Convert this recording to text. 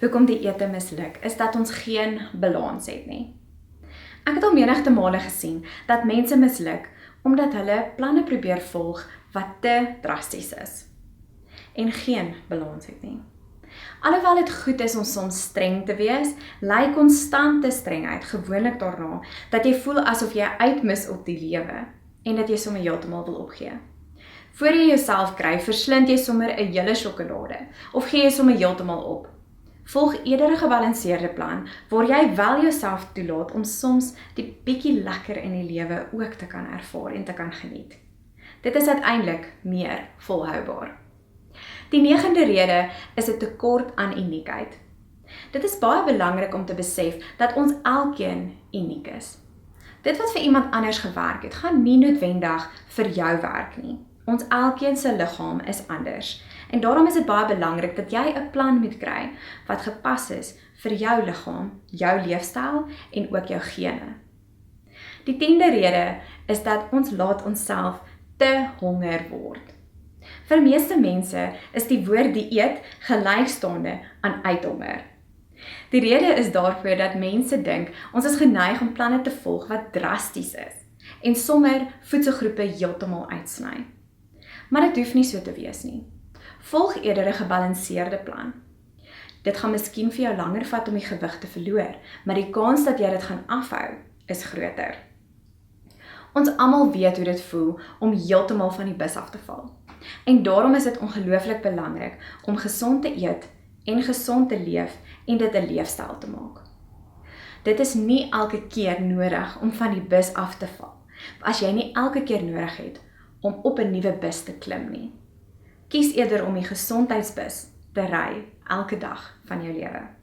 hoekom die ete misluk, is dat ons geen balans het nie. Ek het al menigte male gesien dat mense misluk omdat hulle planne probeer volg wat te drasties is en geen balans het nie. Alhoewel dit goed is om soms streng te wees, lei konstante strengheid gewoonlik daarna dat jy voel asof jy uitmis op die lewe en dat jy sommer heeltemal wil opgee. Voor jy jouself kry, verslind jy sommer 'n hele sjokolade of gee jy sommer heeltemal op. Volg eerder 'n gebalanseerde plan waar jy wel jouself toelaat om soms die bietjie lekker in die lewe ook te kan ervaar en te kan geniet. Dit is uiteindelik meer volhoubaar. Die 9de rede is 'n tekort aan uniekheid. Dit is baie belangrik om te besef dat ons elkeen uniek is. Dit wat vir iemand anders gewerk het, gaan nie noodwendig vir jou werk nie. Ons elkeen se liggaam is anders en daarom is dit baie belangrik dat jy 'n plan moet kry wat gepas is vir jou liggaam, jou leefstyl en ook jou gene. Die 10de rede is dat ons laat onsself te honger word. Vir meeste mense is die woord dieet gelykstaande aan uithonger. Die rede is daarvoor dat mense dink ons is geneig om planne te volg wat drasties is en sommer voedselgroepe heeltemal uitsny. Maar dit hoef nie so te wees nie. Volg eerder 'n gebalanseerde plan. Dit gaan miskien vir jou langer vat om die gewig te verloor, maar die kans dat jy dit gaan afhou is groter. Ons almal weet hoe dit voel om heeltemal van die bus af te val. En daarom is dit ongelooflik belangrik om gesond te eet en gesond te leef en dit 'n leefstyl te maak. Dit is nie elke keer nodig om van die bus af te val, as jy nie elke keer nodig het om op 'n nuwe bus te klim nie. Kies eerder om die gesondheidsbus te ry elke dag van jou lewe.